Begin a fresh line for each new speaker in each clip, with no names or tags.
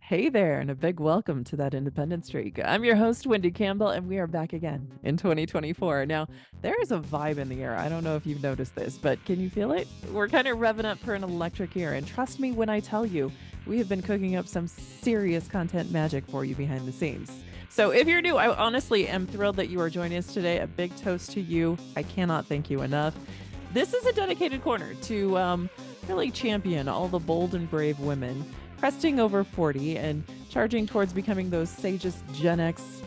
Hey there, and a big welcome to that Independent Streak. I'm your host, Wendy Campbell, and we are back again in 2024. Now, there is a vibe in the air. I don't know if you've noticed this, but can you feel it? We're kind of revving up for an electric year, and trust me when I tell you, we have been cooking up some serious content magic for you behind the scenes. So if you're new, I honestly am thrilled that you are joining us today. A big toast to you. I cannot thank you enough. This is a dedicated corner to really champion all the bold and brave women cresting over 40 and charging towards becoming those sagest Gen X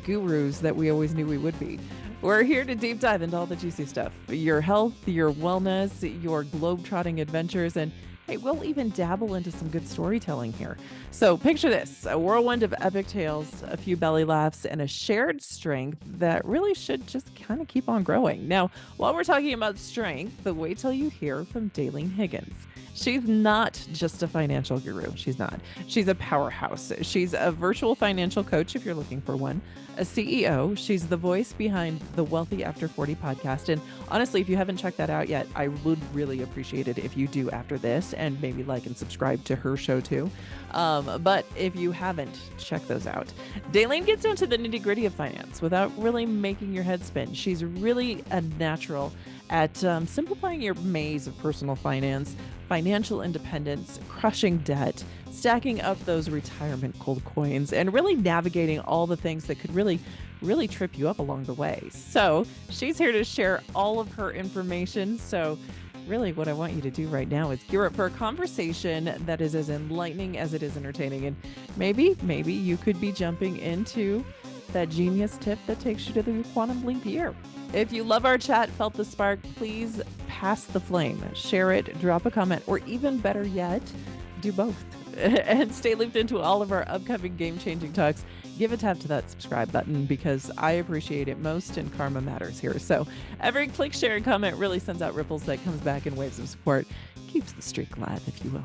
gurus that we always knew we would be. We're here to deep dive into all the juicy stuff, your health, your wellness, your globe-trotting adventures, and hey, we'll even dabble into some good storytelling here. So picture this, a whirlwind of epic tales, a few belly laughs, and a shared strength that really should just kind of keep on growing. Now, while we're talking about strength, wait till you hear from Dalene Higgins. She's not just a financial guru. She's not. She's a powerhouse. She's a virtual financial coach, if you're looking for one, a CEO. She's the voice behind the Wealthy After 40 podcast. And honestly, if you haven't checked that out yet, I would really appreciate it if you do after this and maybe like and subscribe to her show too. But if you haven't, check those out. Dalene gets down to the nitty gritty of finance without really making your head spin. She's really a natural at simplifying your maze of personal finance, financial independence, crushing debt, stacking up those retirement gold coins, and really navigating all the things that could really trip you up along the way. So she's here to share all of her information. So really what I want you to do right now is gear up for a conversation that is as enlightening as it is entertaining. And maybe you could be jumping into that genius tip that takes you to the quantum leap year. If you love our chat, felt the spark, please pass the flame, share it, drop a comment, or even better yet, do both. And stay looped into all of our upcoming game-changing talks. Give a tap to that subscribe button because I appreciate it most and karma matters here. So every click, share, and comment really sends out ripples that comes back in waves of support. Keeps the streak alive, if you will.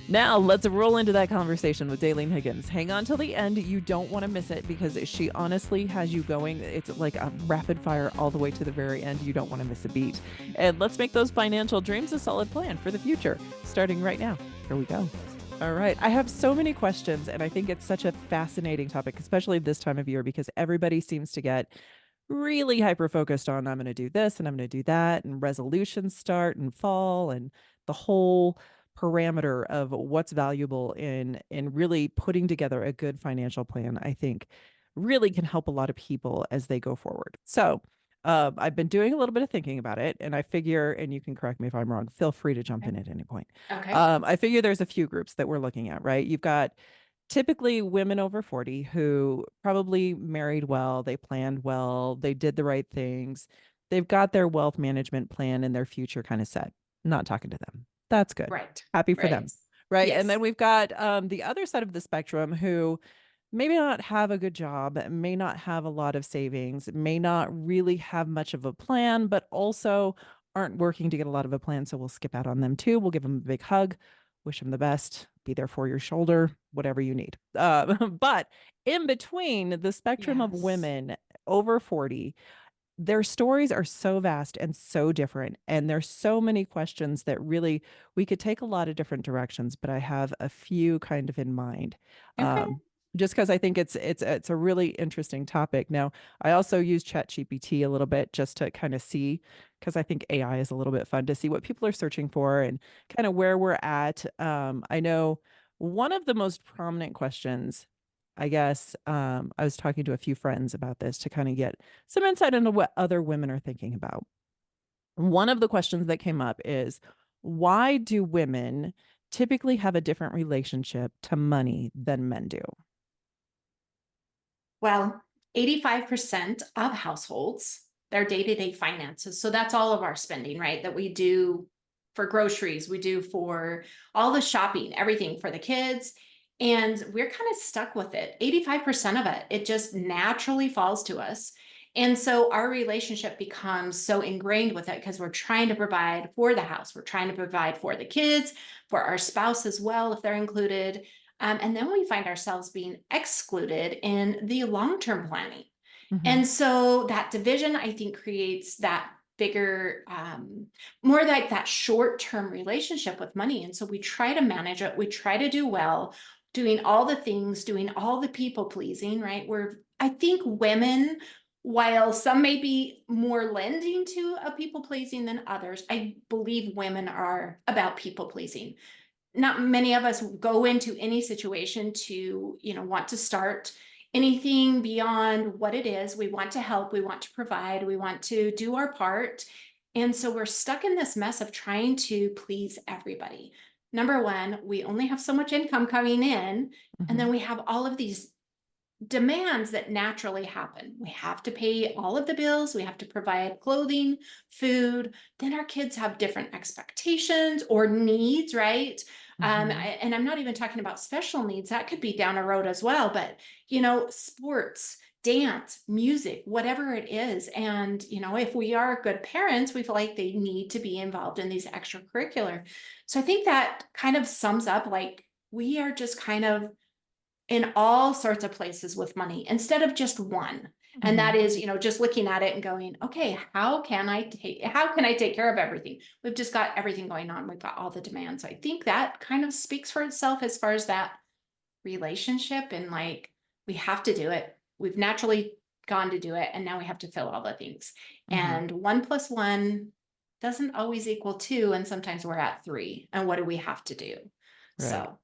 Now, let's roll into that conversation with Dalene Higgins. Hang on till the end. You don't want to miss it because she honestly has you going. It's like a rapid fire all the way to the very end. You don't want to miss a beat. And let's make those financial dreams a solid plan for the future, starting right now. Here we go. All right. I have so many questions, and I think it's such a fascinating topic, especially this time of year, because everybody seems to get really hyper focused on I'm going to do this and I'm going to do that, and resolutions start and fall, and the whole parameter of what's valuable in really putting together a good financial plan, I think really can help a lot of people as they go forward. So I've been doing a little bit of thinking about it, and I figure, and you can correct me if I'm wrong, feel free to jump in at any point.
Okay.
I figure there's a few groups that we're looking at, right? You've got typically women over 40 who probably married well, they planned well, they did the right things. They've got their wealth management plan and their future kind of set. Not talking to them. That's good.
Right.
Happy for
Right.
them. Right. And then
Yes.
we've got the other side of the spectrum who maybe not have a good job, may not have a lot of savings, may not really have much of a plan, but also aren't working to get a lot of a plan. So we'll skip out on them too. We'll give them a big hug, wish them the best, be there for your shoulder, whatever you need. But in between the spectrum of
Yes.
women over 40, their stories are so vast and so different. And there's so many questions that really we could take a lot of different directions, but I have a few kind of in mind.
Okay.
Just because I think it's a really interesting topic. Now, I also use ChatGPT a little bit just to kind of see, because I think AI is a little bit fun to see what people are searching for and kind of where we're at. I know one of the most prominent questions, I guess, I was talking to a few friends about this to kind of get some insight into what other women are thinking about. One of the questions that came up is, why do women typically have a different relationship to money than men do?
Well, 85% of households, their day-to-day finances. So that's all of our spending, right? That we do for groceries, we do for all the shopping, everything for the kids. And we're kind of stuck with it. 85% of it, it just naturally falls to us. And so our relationship becomes so ingrained with it because we're trying to provide for the house. We're trying to provide for the kids, for our spouse as well, if they're included. And then we find ourselves being excluded in the long-term planning.
Mhm.
And so that division, I think, creates that bigger, more like that short-term relationship with money. And so we try to manage it, we try to do well doing all the things, doing all the people pleasing, right? Where I think women, while some may be more lending to a people pleasing than others, I believe women are about people pleasing. Not many of us go into any situation to, want to start anything beyond what it is. We want to help, we want to provide, we want to do our part. And so we're stuck in this mess of trying to please everybody. Number one, we only have so much income coming in, and then
Mhm.
we have all of these demands that naturally happen. We have to pay all of the bills, we have to provide clothing, food. Then our kids have different expectations or needs, right?
Mhm.
And I'm not even talking about special needs, that could be down a road as well. But, sports, dance, music, whatever it is. And, if we are good parents, we feel like they need to be involved in these extracurricular. So I think that kind of sums up like we are just kind of in all sorts of places with money instead of just one. And that
Mhm.
is, just looking at it and going, okay, how can I take care of everything? We've just got everything going on. We've got all the demands. I think that kind of speaks for itself as far as that relationship, and like we have to do it. We've naturally gone to do it, and now we have to fill all the things.
Mhm.
And one plus one doesn't always equal two, and sometimes we're at three. And what do we have to do?
Right.
So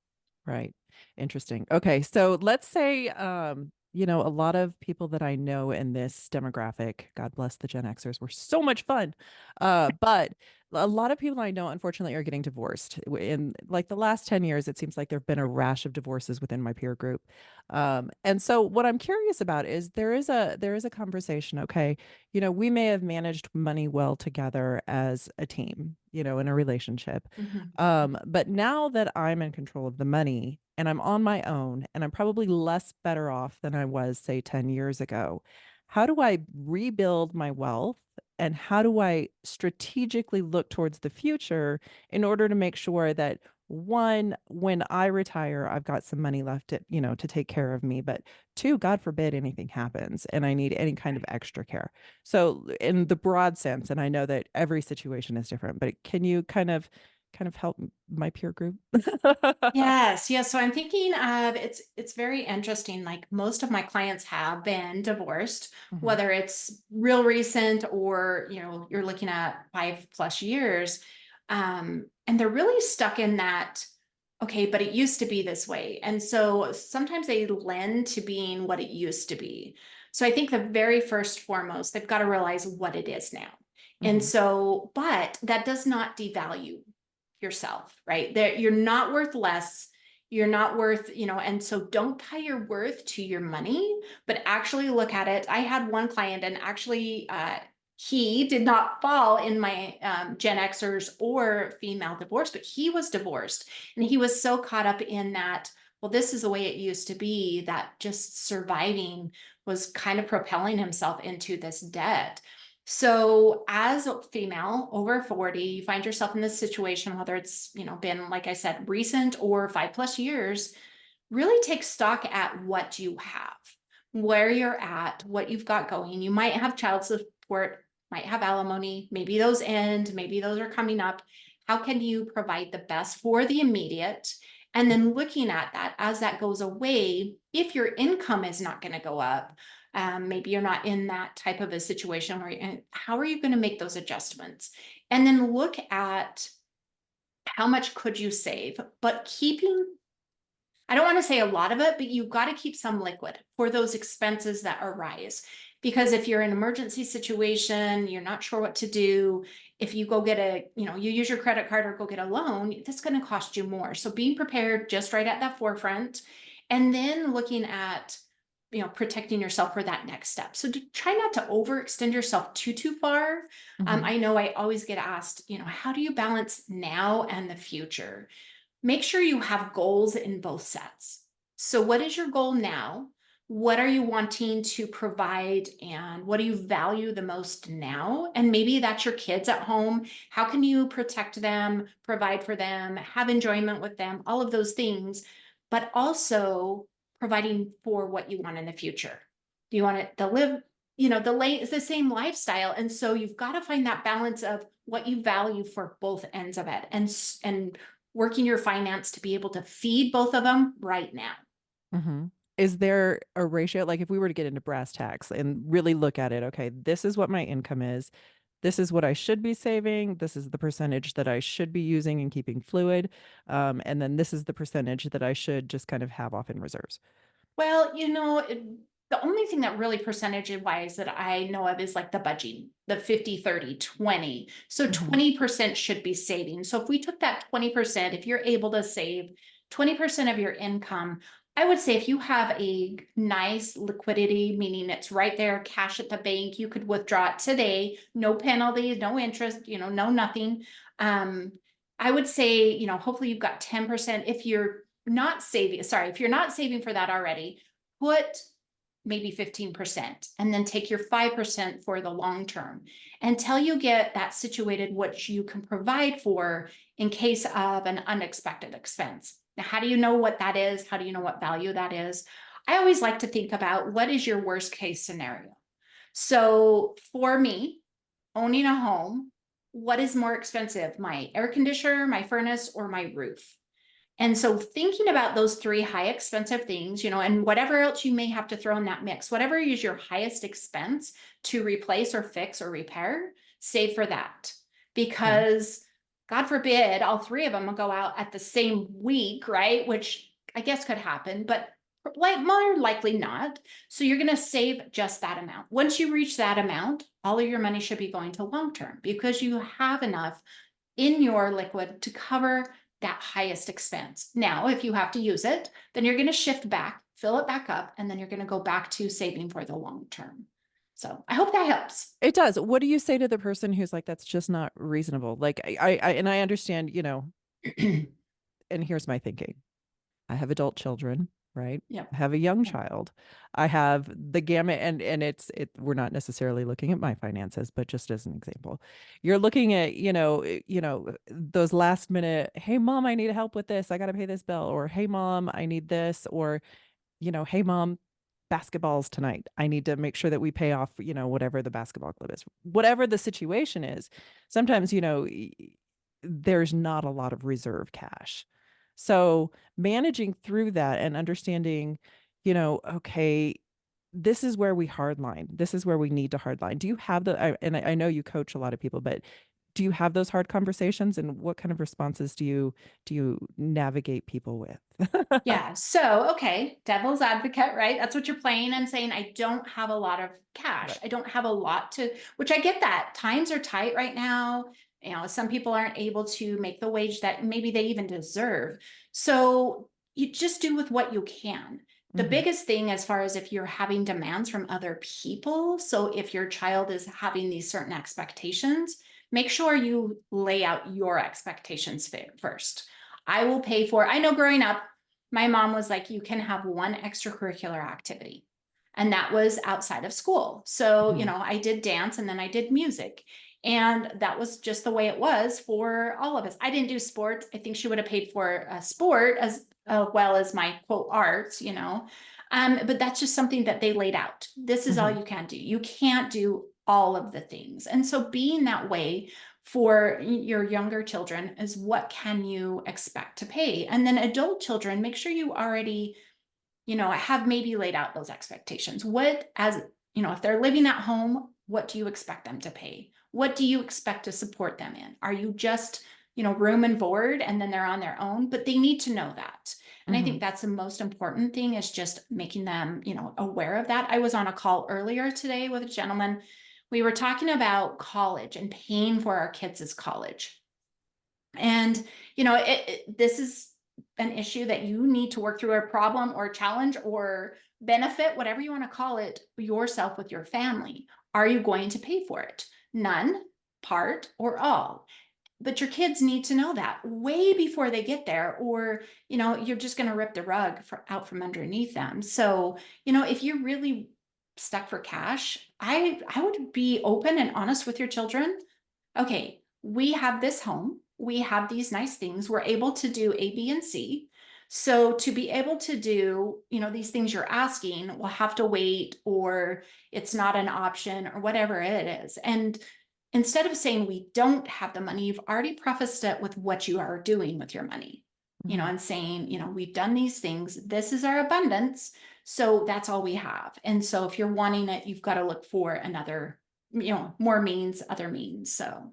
Right. Interesting. Okay. So let's say, a lot of people that I know in this demographic, God bless the Gen Xers, were so much fun. But a lot of people I know, unfortunately, are getting divorced. In like the last 10 years, it seems like there have been a rash of divorces within my peer group. And so what I'm curious about is there is a conversation, okay, we may have managed money well together as a team, in a relationship.
mhm.
But now that I'm in control of the money and I'm on my own and I'm probably less better off than I was, say, 10 years ago, how do I rebuild my wealth? And how do I strategically look towards the future in order to make sure that one, when I retire, I've got some money left to take care of me. But two, God forbid anything happens and I need any kind of extra care. So in the broad sense, and I know that every situation is different, but can you kind of help my peer group?
Yes, yes. So I'm thinking of it's very interesting. Like most of my clients have been divorced,
Mhm.
whether it's real recent or you're looking at 5+ years. And they're really stuck in that, okay, but it used to be this way. And so sometimes they lend to being what it used to be. So I think the very first foremost, they've got to realize what it is now. And
Mhm.
so, but that does not devalue yourself, right? That you're not worth less. You're not worth, and so don't tie your worth to your money, but actually look at it. I had one client, and actually, he did not fall in my Gen Xers or female divorce, but he was divorced. And he was so caught up in that, well, this is the way it used to be, that just surviving was kind of propelling himself into this debt. So as a female over 40, you find yourself in this situation, whether it's, been, like I said, recent or 5+ years, really take stock at what you have, where you're at, what you've got going. You might have child support, might have alimony, maybe those end, maybe those are coming up. How can you provide the best for the immediate? And then looking at that as that goes away, if your income is not going to go up, maybe you're not in that type of a situation where and how are you going to make those adjustments? And then look at how much could you save, but keeping, I don't want to say a lot of it, but you've got to keep some liquid for those expenses that arise. Because if you're in an emergency situation, you're not sure what to do. If you go get you use your credit card or go get a loan, that's going to cost you more. So being prepared just right at that forefront, and then looking at, protecting yourself for that next step. So try not to overextend yourself too far.
Mhm.
I know I always get asked, how do you balance now and the future? Make sure you have goals in both sets. So, what is your goal now? What are you wanting to provide, and what do you value the most now? And maybe that's your kids at home. How can you protect them, provide for them, have enjoyment with them, all of those things, but also providing for what you want in the future. Do you want it to live, the same lifestyle? And so you've got to find that balance of what you value for both ends of it, and working your finance to be able to feed both of them right now.
Mhm. Is there a ratio? Like if we were to get into brass tacks and really look at it, okay, this is what my income is. This is what I should be saving. This is the percentage that I should be using and keeping fluid. And then this is the percentage that I should just kind of have off in reserves.
Well, the only thing that really percentage wise that I know of is like the budgeting, the 50, 30, 20. So
Mhm.
20% should be saving. So if we took that 20%, if you're able to save 20% of your income, I would say if you have a nice liquidity, meaning it's right there, cash at the bank, you could withdraw it today, no penalties, no interest, no nothing. Um, I would say, hopefully you've got 10%. If you're not saving, sorry, if you're not saving for that already, put maybe 15% and then take your 5% for the long term until you get that situated, which you can provide for in case of an unexpected expense. Now, how do you know what that is? How do you know what value that is? I always like to think about what is your worst case scenario. So for me, owning a home, what is more expensive, my air conditioner, my furnace, or my roof? And so thinking about those three high expensive things, and whatever else you may have to throw in that mix, whatever is your highest expense to replace or fix or repair, save for that.
Okay.
Because God forbid all three of them will go out at the same week, right? Which I guess could happen, but like more likely not. So you're going to save just that amount. Once you reach that amount, all of your money should be going to long term because you have enough in your liquid to cover that highest expense. Now, if you have to use it, then you're going to shift back, fill it back up, and then you're going to go back to saving for the long term. So I hope that helps.
It does. What do you say to the person who's like, that's just not reasonable? Like and I understand, and here's my thinking. I have adult children, right?
Yep.
I have a young
Yep.
child. I have the gamut, and we're not necessarily looking at my finances, but just as an example. You're looking at, those last minute, hey mom, I need help with this. I got to pay this bill, or hey mom, I need this, or hey mom, basketballs tonight. I need to make sure that we pay off, whatever the basketball club is. Whatever the situation is. Sometimes, there's not a lot of reserve cash. So managing through that and understanding, okay, this is where we hardline. This is where we need to hardline. Do you have I know you coach a lot of people, but do you have those hard conversations, and what kind of responses do you navigate people with?
Yeah. So, okay, devil's advocate, right? That's what you're playing and saying, I don't have a lot of cash.
Right.
I don't have a lot which I get that. Times are tight right now. Some people aren't able to make the wage that maybe they even deserve. So you just do with what you can. The
Hmm.
biggest thing, as far as if you're having demands from other people, so if your child is having these certain expectations, make sure you lay out your expectations first. I will pay for, I know growing up, my mom was like, you can have one extracurricular activity. And that was outside of school. So,
Hmm.
I did dance and then I did music. And that was just the way it was for all of us. I didn't do sports. I think she would have paid for a sport as well as my quote arts. But that's just something that they laid out. This is all
Hmm.
you can do. You can't do all of the things. And so being that way for your younger children is what can you expect to pay? And then adult children, make sure you already, have maybe laid out those expectations. If they're living at home, what do you expect them to pay? What do you expect to support them in? Are you just, room and board and then they're on their own? But they need to know that. And I think
Hmm.
that's the most important thing is just making them, aware of that. I was on a call earlier today with a gentleman. We were talking about college and paying for our kids' college. And, this is an issue that you need to work through, a problem or challenge or benefit, whatever you want to call it, yourself with your family. Are you going to pay for it? None, part, or all? But your kids need to know that way before they get there, or you're just going to rip the rug out from underneath them. So if you're really stuck for cash, I would be open and honest with your children. Okay, we have this home, we have these nice things, we're able to do A, B, and C. So to be able to do, these things you're asking, we'll have to wait, or it's not an option, or whatever it is. And instead of saying we don't have the money, you've already prefaced it with what you are doing with your money,
Mhm.
and saying, we've done these things. This is our abundance. So that's all we have. And so if you're wanting it, you've got to look for another, more means, other means. So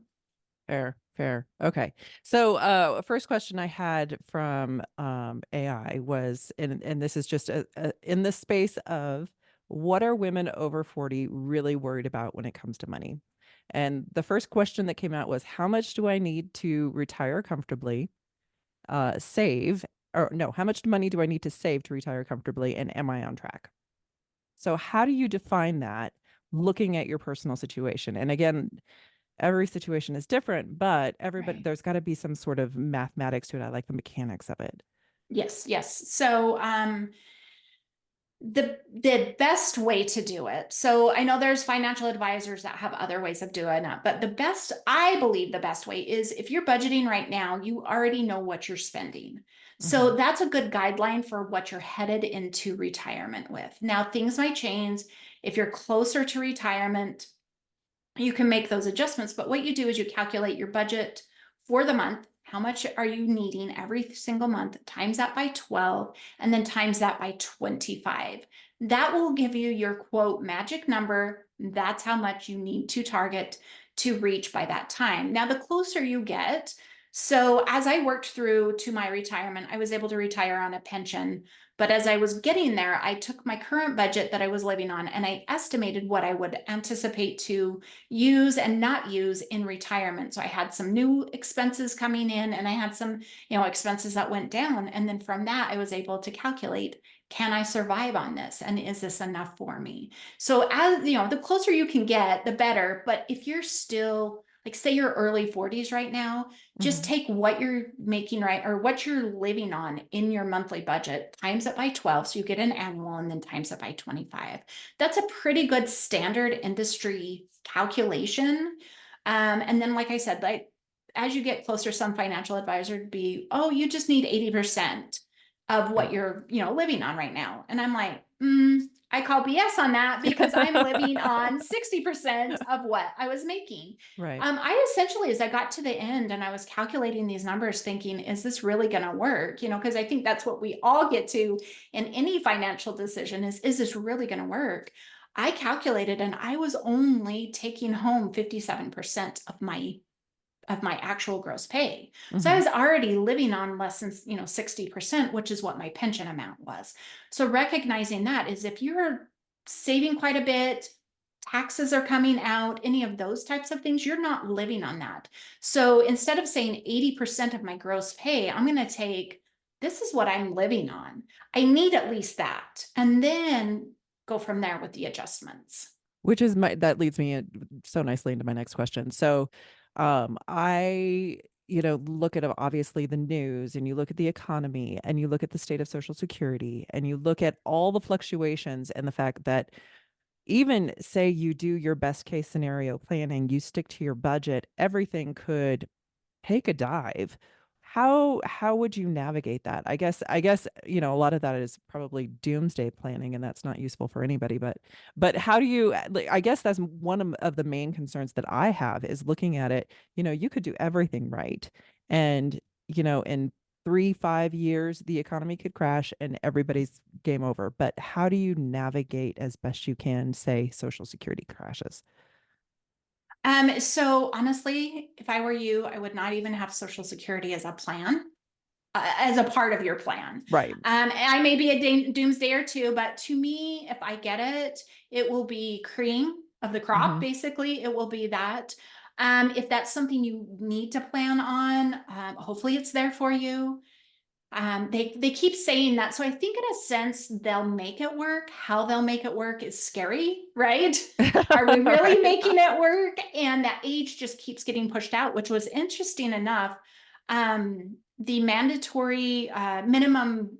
Fair, fair. Okay. So, first question I had from AI was, and this is just in the space of what are women over 40 really worried about when it comes to money? And the first question that came out was, how much do I need to retire comfortably, save, or no, how much money do I need to save to retire comfortably, and am I on track? So, how do you define that looking at your personal situation? And again, every situation is different, but everybody,
right.
there's got to be some sort of mathematics to it. I like the mechanics of it.
Yes, yes. So the best way to do it. So I know there's financial advisors that have other ways of doing it, but I believe the best way is if you're budgeting right now, you already know what you're spending.
Hmm.
So that's a good guideline for what you're headed into retirement with. Now, things might change. If you're closer to retirement, you can make those adjustments. But what you do is you calculate your budget for the month. How much are you needing every single month? Times that by 12, and then times that by 25. That will give you your quote magic number. That's how much you need to target to reach by that time. Now, the closer you get, so as I worked through to my retirement, I was able to retire on a pension. But as I was getting there, I took my current budget that I was living on and I estimated what I would anticipate to use and not use in retirement. So I had some new expenses coming in and I had some, expenses that went down. And then from that, I was able to calculate, can I survive on this? And is this enough for me? So as the closer you can get, the better. But if you're still like say you're early 40s right now, just
Hmm.
take what you're making right or what you're living on in your monthly budget, times it by 12. So you get an annual and then times it by 25. That's a pretty good standard industry calculation. And then, like I said, like as you get closer, some financial advisor would be, oh, you just need 80% of what
Right.
you're, living on right now. And I'm like, I call BS on that because I'm living on 60% of what I was making.
Right.
I essentially, as I got to the end and I was calculating these numbers, thinking, is this really going to work? Because I think that's what we all get to in any financial decision is this really going to work? I calculated and I was only taking home 57% of my actual gross pay. So I
Hmm.
was already living on less than, 60%, which is what my pension amount was. So recognizing that is if you're saving quite a bit, taxes are coming out, any of those types of things, you're not living on that. So instead of saying 80% of my gross pay, I'm going to take this is what I'm living on. I need at least that. And then go from there with the adjustments.
Which is that leads me so nicely into my next question. So, I, look at obviously the news and you look at the economy and you look at the state of Social Security and you look at all the fluctuations and the fact that even say you do your best case scenario planning, you stick to your budget, everything could take a dive. How would you navigate that? I guess, a lot of that is probably doomsday planning and that's not useful for anybody, but how do you like, I guess that's one of the main concerns that I have is looking at it, you could do everything right. And, in 3, 5 years, the economy could crash and everybody's game over. But how do you navigate as best you can, say, Social Security crashes?
So honestly, if I were you, I would not even have Social Security as a plan, as a part of your plan.
Right.
I may be a doomsday or two, but to me, if I get it, it will be cream of the crop,
Hmm.
basically. It will be that. If that's something you need to plan on, hopefully it's there for you. They keep saying that. So I think in a sense they'll make it work. How they'll make it work is scary, right? Are we really
Right.
making it work? And that age just keeps getting pushed out, which was interesting enough. The mandatory minimum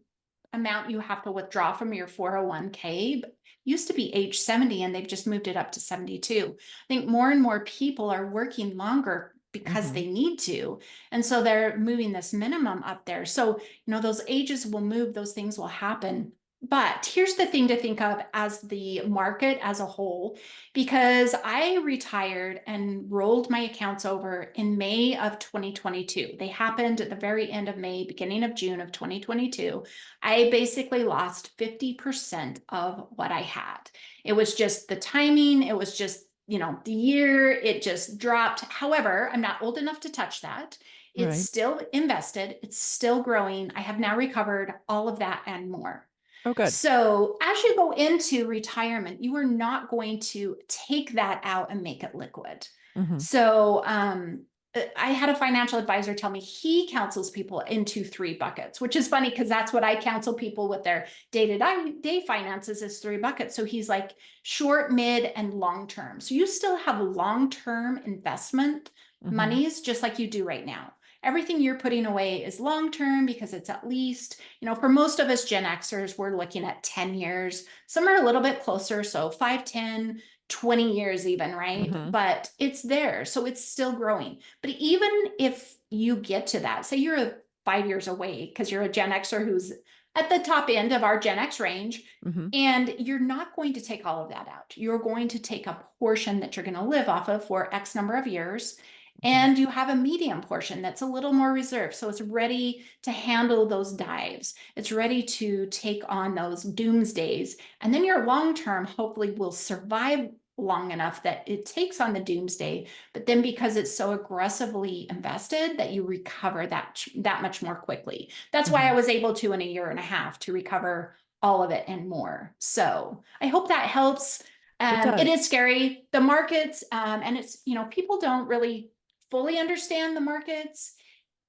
amount you have to withdraw from your 401k used to be age 70 and they've just moved it up to 72. I think more and more people are working longer because
Hmm.
they need to. And so they're moving this minimum up there. So, those ages will move, those things will happen. But here's the thing to think of as the market as a whole, because I retired and rolled my accounts over in May of 2022. They happened at the very end of May, beginning of June of 2022. I basically lost 50% of what I had. It was just the timing, it was just, the year, it just dropped. However, I'm not old enough to touch that. It's
Right.
still invested, it's still growing. I have now recovered all of that and more.
Oh, good.
So as you go into retirement, you are not going to take that out and make it liquid.
Hmm.
So I had a financial advisor tell me he counsels people into three buckets, which is funny because that's what I counsel people with their day-to-day finances is three buckets. So he's like short, mid, and long term. So you still have long-term investment
Hmm.
monies just like you do right now. Everything you're putting away is long term because it's at least, for most of us Gen Xers, we're looking at 10 years. Some are a little bit closer, so 5, 10, 20 years even, right?
Hmm.
But it's there, so it's still growing. But even if you get to that, say you're 5 years away because you're a Gen Xer who's at the top end of our Gen X range,
Hmm.
and you're not going to take all of that out. You're going to take a portion that you're going to live off of for X number of years,
Hmm.
and you have a medium portion that's a little more reserved. So it's ready to handle those dives. It's ready to take on those doomsdays. And then your long term hopefully will survive long enough that it takes on the doomsday, but then because it's so aggressively invested that you recover that much more quickly. That's why I
Hmm.
was able to in a year and a half to recover all of it and more. So I hope that helps.
It
It
does.
is scary, the markets, and it's, people don't really fully understand the markets.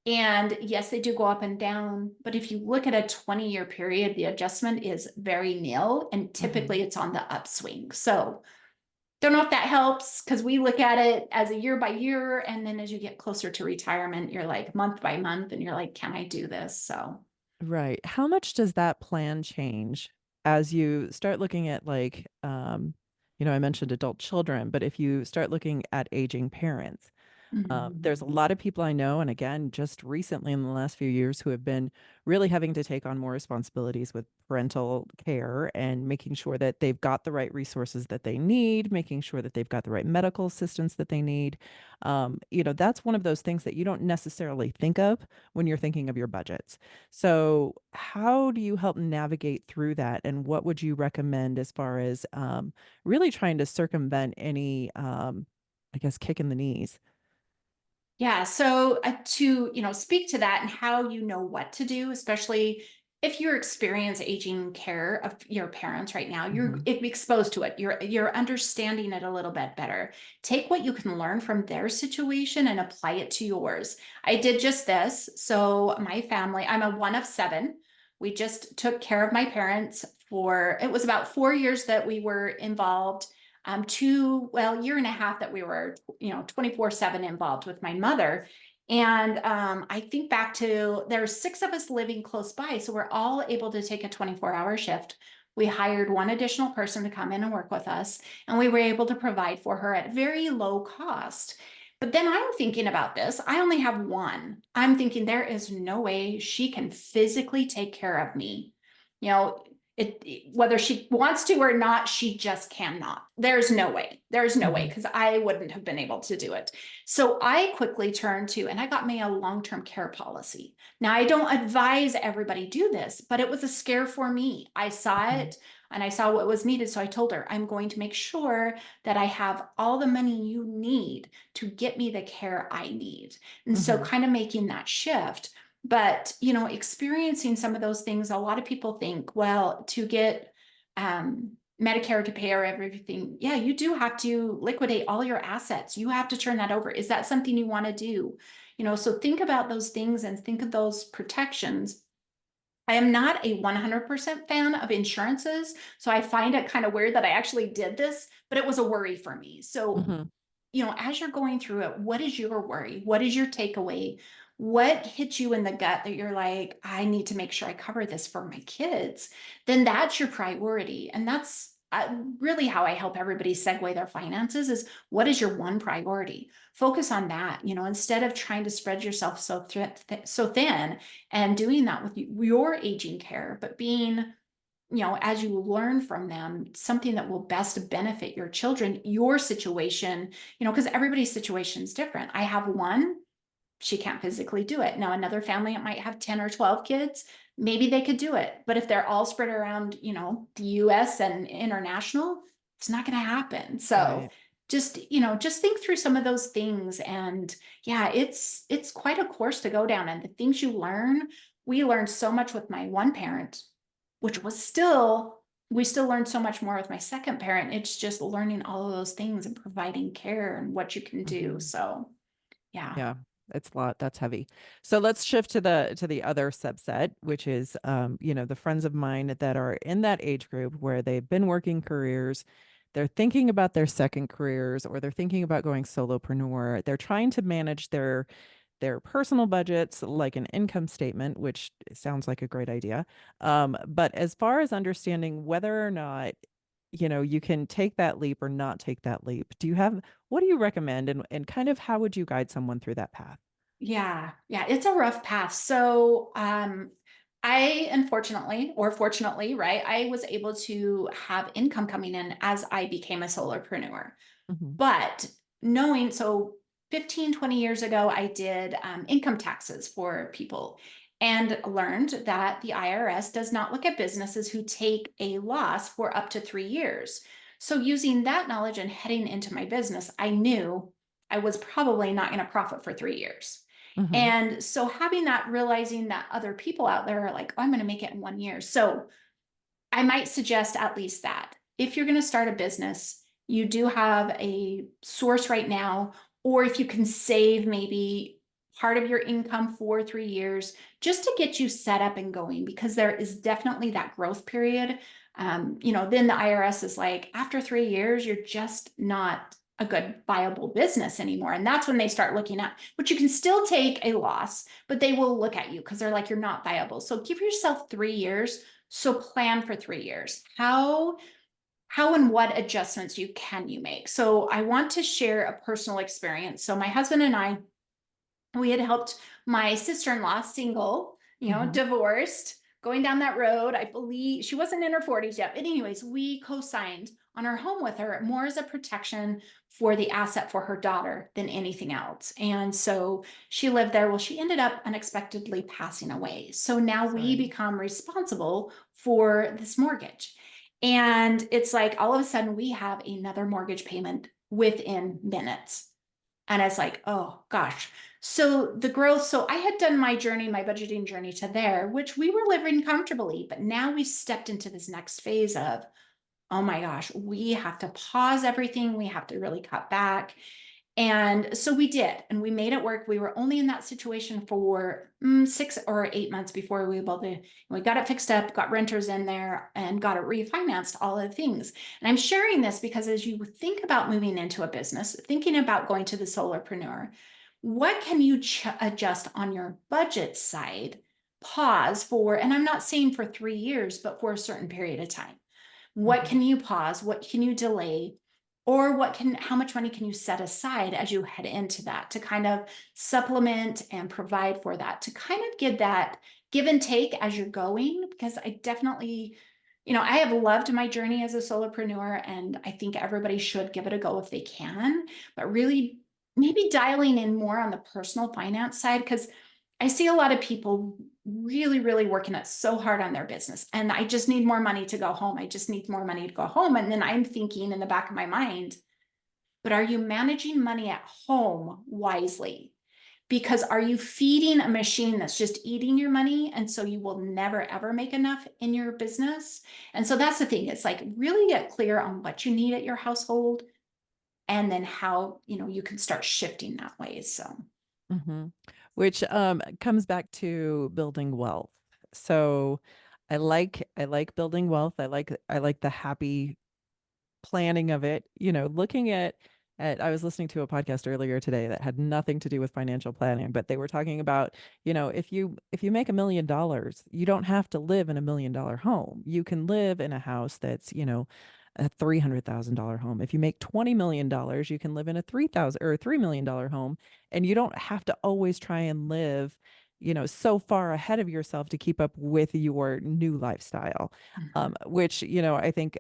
And yes, they do go up and down. But if you look at a 20-year period, the adjustment is very nil. And
Hmm.
typically it's on the upswing. So don't know if that helps because we look at it as a year by year. And then as you get closer to retirement, you're like month by month and you're like, can I do this? So
Right. How much does that plan change as you start looking at I mentioned adult children, but if you start looking at aging parents, there's a lot of people I know, and again, just recently in the last few years, who have been really having to take on more responsibilities with parental care and making sure that they've got the right resources that they need, making sure that they've got the right medical assistance that they need. That's one of those things that you don't necessarily think of when you're thinking of your budgets. So, how do you help navigate through that? And what would you recommend as far as really trying to circumvent any, I guess, kick in the knees?
yeah, so to speak to that and how you know what to do, especially if you experience aging care of your parents right now, you're
Hmm.
exposed to it. You're understanding it a little bit better. Take what you can learn from their situation and apply it to yours. I did just this. So my family, I'm a one of seven. We just took care of my parents for it was about 4 years that we were involved, year and a half that we were 24/7 involved with my mother. And I think back to there's six of us living close by, so we're all able to take a 24-hour shift. We hired one additional person to come in and work with us, and we were able to provide for her at very low cost. But then I'm thinking about this. I only have one. I'm thinking there is no way she can physically take care of me. You know, whether she wants to or not, she just cannot. There's no way
Hmm.
because I wouldn't have been able to do it. So I quickly turned to, and I got me a long-term care policy. Now I don't advise everybody do this, but it was a scare for me. I saw
Hmm.
it and I saw what was needed. So I told her, I'm going to make sure that I have all the money you need to get me the care I need. And so
Hmm.
kind of making that shift. But, experiencing some of those things, a lot of people think, well, to get Medicare to pay or everything, yeah, you do have to liquidate all your assets. You have to turn that over. Is that something you want to do? So think about those things and think of those protections. I am not a 100% fan of insurances, so I find it kind of weird that I actually did this, but it was a worry for me. So
Hmm.
as you're going through it, what is your worry? What is your takeaway? What hits you in the gut that you're like, I need to make sure I cover this for my kids? Then that's your priority. And that's really how I help everybody segue their finances is what is your one priority? Focus on that, instead of trying to spread yourself so thin and doing that with your aging care, but being as you learn from them, something that will best benefit your children, your situation, because everybody's situation is different. I have one, she can't physically do it. Now, another family, it might have 10 or 12 kids. Maybe they could do it. But if they're all spread around, the US and international, it's not going to happen. So
Right.
just think through some of those things. And yeah, it's quite a course to go down. And the things you learn, we learned so much with my one parent, which was we still learned so much more with my second parent. It's just learning all of those things and providing care and what you can do.
Hmm.
So yeah.
Yeah, it's a lot. That's heavy. So let's shift to the other subset, which is the friends of mine that are in that age group where they've been working careers, they're thinking about their second careers, or they're thinking about going solopreneur. They're trying to manage their personal budgets like an income statement, which sounds like a great idea. But as far as understanding whether or not, you can take that leap or not take that leap, what do you recommend, and kind of how would you guide someone through that path?
Yeah, yeah, it's a rough path. So, I unfortunately, or fortunately, right, I was able to have income coming in as I became a solopreneur.
Hmm.
But knowing, so 15, 20 years ago, I did income taxes for people and learned that the IRS does not look at businesses who take a loss for up to 3 years. So, using that knowledge and heading into my business, I knew I was probably not going to profit for 3 years.
Hmm.
And so, having that, realizing that other people out there are like, oh, I'm going to make it in 1 year. So, I might suggest at least that if you're going to start a business, you do have a source right now, or if you can save maybe part of your income for 3 years just to get you set up and going, because there is definitely that growth period. Then the IRS is like, after 3 years, you're just not a good viable business anymore. And that's when they start looking at, but you can still take a loss, but they will look at you because they're like, you're not viable. So give yourself 3 years, so plan for 3 years. How and what adjustments can you make? So I want to share a personal experience. So my husband and I, we had helped my sister-in-law, single,
Hmm.
divorced, going down that road. I believe she wasn't in her 40s yet. But anyways, we co-signed on her home with her more as a protection for the asset for her daughter than anything else. And so she lived there. Well, she ended up unexpectedly passing away. So now we
Sorry.
become responsible for this mortgage. And it's like all of a sudden we have another mortgage payment within minutes. And it's like, oh gosh. So the growth, so I had done my journey, my budgeting journey to there, which we were living comfortably, but now we stepped into this next phase of, oh my gosh, we have to pause everything. We have to really cut back. And so we did, and we made it work. We were only in that situation for 6 or 8 months before we got it fixed up, got renters in there, and got it refinanced, all of the things. And I'm sharing this because as you think about moving into a business, thinking about going to the solopreneur, what can you adjust on your budget side? Pause for, and I'm not saying for 3 years, but for a certain period of time. What
Hmm.
can you pause? What can you delay? Or how much money can you set aside as you head into that to kind of supplement and provide for that, to kind of give that give and take as you're going? Because I definitely, I have loved my journey as a solopreneur, and I think everybody should give it a go if they can, but really maybe dialing in more on the personal finance side, because I see a lot of people really, really working it so hard on their business. And I just need more money to go home. I just need more money to go home. And then I'm thinking in the back of my mind, but are you managing money at home wisely? Because are you feeding a machine that's just eating your money? And so you will never, ever make enough in your business. And so that's the thing. It's like really get clear on what you need at your household and then how, you can start shifting that way. So,
Hmm. Which comes back to building wealth. So I like building wealth. I like the happy planning of it, looking at I was listening to a podcast earlier today that had nothing to do with financial planning, but they were talking about, if you make $1 million, you don't have to live in $1 million home. You can live in a house that's, a $300,000 home. If you make $20 million, you can live in a 3,000 or $3 million home, and you don't have to always try and live so far ahead of yourself to keep up with your new lifestyle.
Mhm.
Which, I think,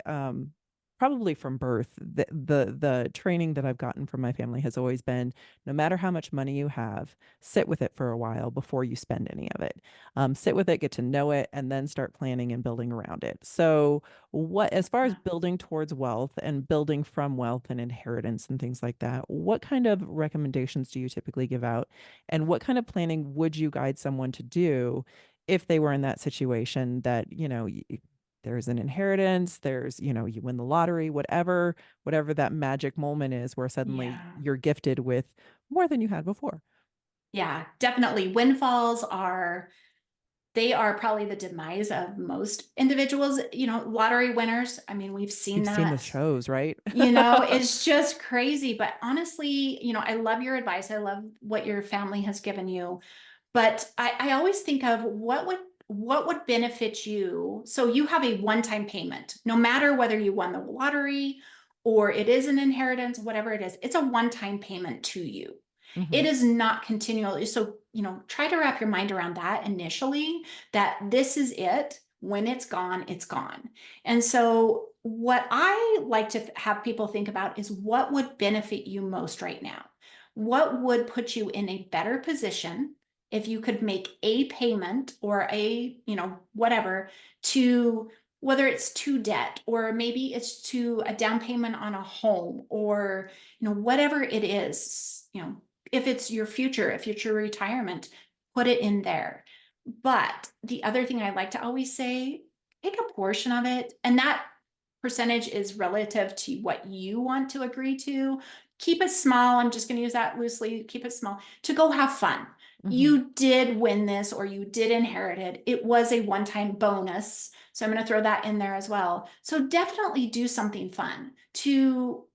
probably from birth, the training that I've gotten from my family has always been, no matter how much money you have, sit with it for a while before you spend any of it. Sit with it, get to know it, and then start planning and building around it. So, as far as
Yeah.
building towards wealth and building from wealth and inheritance and things like that, what kind of recommendations do you typically give out? And what kind of planning would you guide someone to do if they were in that situation that, there's an inheritance, there's, you win the lottery, whatever that magic moment is where suddenly
Yeah.
you're gifted with more than you had before.
Yeah, definitely. Windfalls they are probably the demise of most individuals, lottery winners. I mean, we've seen
You've seen the
that,
shows, right?
it's just crazy. But honestly, I love your advice. I love what your family has given you. But I always think of what would benefit you. So you have a one-time payment, no matter whether you won the lottery or it is an inheritance, whatever it is, it's a one-time payment to you.
Hmm.
It is not continually. So, try to wrap your mind around that initially, that this is it. When it's gone, it's gone. And so, what I like to have people think about is what would benefit you most right now? What would put you in a better position if you could make a payment or whatever, to whether it's to debt, or maybe it's to a down payment on a home, or whatever it is, if it's your future, if it's your retirement, put it in there. But the other thing I like to always say, take a portion of it, and that percentage is relative to what you want to agree to. Keep it small. I'm just going to use that loosely. Keep it small to go have fun.
Hmm.
You did win this, or you did inherit it. It was a one-time bonus. So I'm going to throw that in there as well. So definitely do something fun to,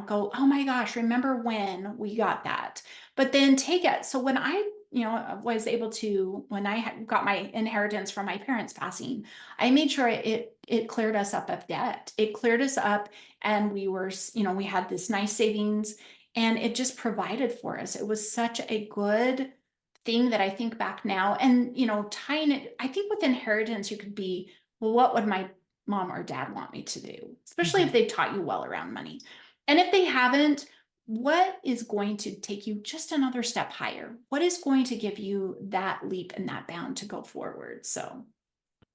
go, oh my gosh, remember when we got that? But then take it. So when I, was able to, when I got my inheritance from my parents passing, I made sure it cleared us up of debt. It cleared us up, and we had this nice savings, and it just provided for us. It was such a good thing that I think back now, and tying it, I think with inheritance, you could be, well, what would my mom or dad want me to do? Especially
Hmm.
if they've taught you well around money. And if they haven't, what is going to take you just another step higher? What is going to give you that leap and that bound to go forward? So,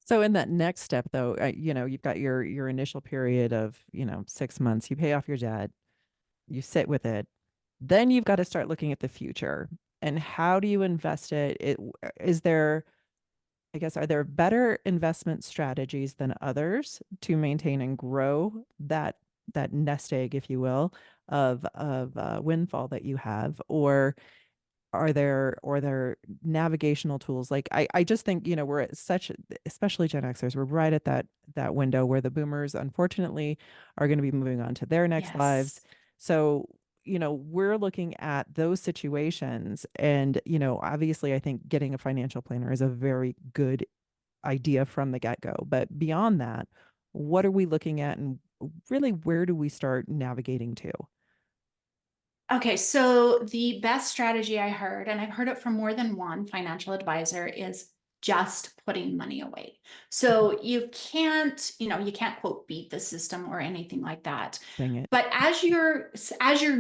So in that next step, though, you've got your initial period of 6 months. You pay off your debt, you sit with it, then you've got to start looking at the future. And how do you invest it? Is there, I guess, are there better investment strategies than others to maintain and grow that nest egg, if you will, of windfall that you have? Or are there navigational tools? Like, I just think, we're at such, especially Gen Xers, we're right at that window where the boomers unfortunately are going to be moving on to their next lives.
yes.
So, we're looking at those situations, and, obviously I think getting a financial planner is a very good idea from the get-go. But beyond that, what are we looking at, and really where do we start navigating to?
Okay, so the best strategy I heard, and I've heard it from more than one financial advisor, is just putting money away.
Mhm.
So you can't quote beat the system or anything like that.
Dang it.
But as you're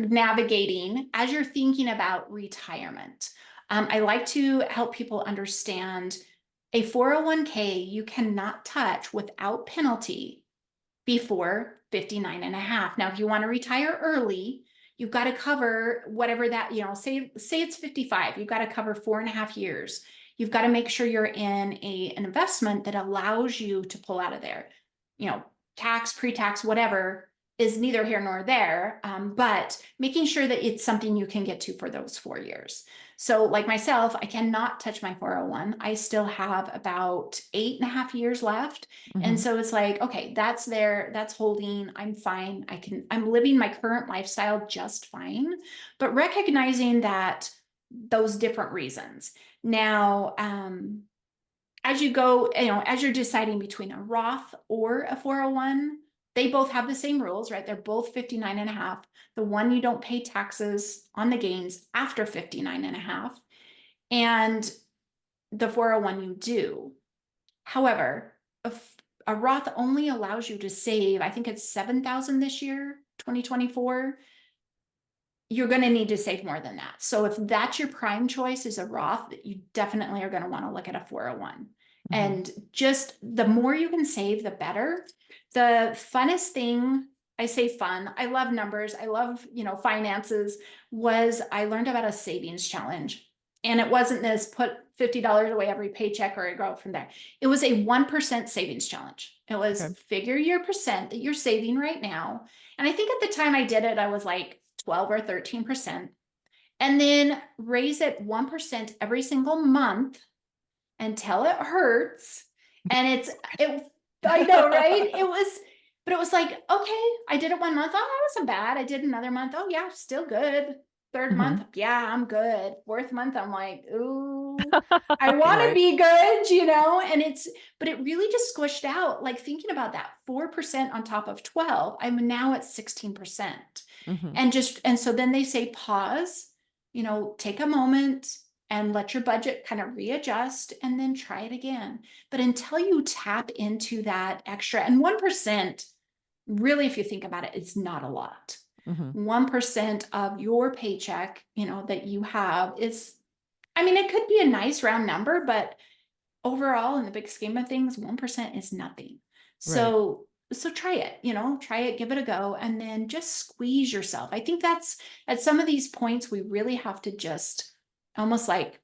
navigating, as you're thinking about retirement, I like to help people understand a 401k you cannot touch without penalty before 59 and a half. Now, if you want to retire early, you've got to cover whatever that, say it's 55, you've got to cover 4.5 years. You've got to make sure you're in an investment that allows you to pull out of there. You know, tax, pre-tax, whatever is neither here nor there, but making sure that it's something you can get to for those 4 years. So, like myself, I cannot touch my 401. I still have about 8.5 years left, and
Hmm.
so it's like, okay, that's there, that's holding, I'm fine. I'm living my current lifestyle just fine, but recognizing that those different reasons. Now, as you go, as you're deciding between a Roth or a 401, they both have the same rules, right? They're both 59 and a half. The one, you don't pay taxes on the gains after 59 and a half. And the 401 you do. However, a Roth only allows you to save, I think it's 7,000 this year, 2024. You're going to need to save more than that. So if that's your prime choice is a Roth, you definitely are going to want to look at a 401. And just the more you can save, the better. The funnest thing, I say fun, I love numbers, I love, finances, was I learned about a savings challenge. And it wasn't this put $50 away every paycheck or I grow from there. It was a 1% savings challenge. It was figure your percent that you're saving right now. And I think at the time I did it, I was like 12 or 13%. And then raise it 1% every single month until it hurts. And I know, right? But it was like, okay, I did it 1 month. Oh, that wasn't bad. I did another month. Oh yeah, still good. Third month, yeah, I'm good. Fourth month, I'm like, ooh, I want to be good, but it really just squished out. Like thinking about that 4% on top of 12, I'm now at 16%. And so then they say, pause, take a moment and let your budget kind of readjust and then try it again. But until you tap into that extra, and 1%, really, if you think about it, it's not a lot. 1% of your paycheck, that you have is, it could be a nice round number, but overall, in the big scheme of things, 1% is nothing. So try it, give it a go, and then just squeeze yourself. I think that's at some of these points, we really have to just almost like,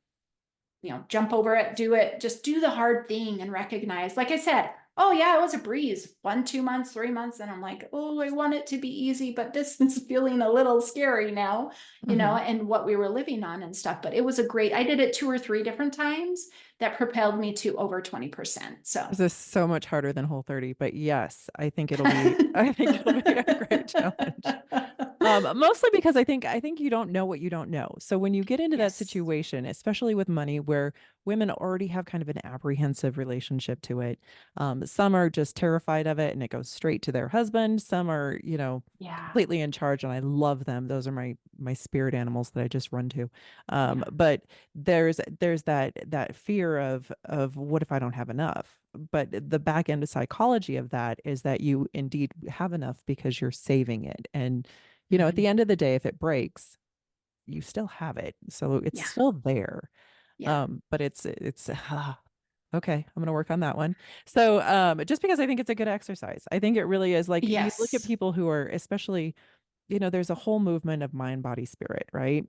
jump over it, just do the hard thing and recognize, like I said, oh yeah, it was a breeze, 1, 2 months, 3 months. And I'm like, oh, I want it to be easy, but this is feeling a little scary now, and what we were living on and stuff. But it was I did it 2 or 3 different times that propelled me to over 20%. So
this is so much harder than Whole30, but yes, I think it'll be a great challenge. Mostly because I think you don't know what you don't know. So when you get into that situation, especially with money where women already have kind of an apprehensive relationship to it, some are just terrified of it and it goes straight to their husband. Some are, completely in charge, and I love them. Those are my spirit animals that I just run to. But there's that fear of what if I don't have enough? But the back end of psychology of that is that you indeed have enough because you're saving it. And at the end of the day, if it breaks, you still have it. So it's still there. But it's okay, I'm going to work on that one. So just because I think it's a good exercise, I think it really is. Like you look at people who are, especially, there's a whole movement of mind, body, spirit, right?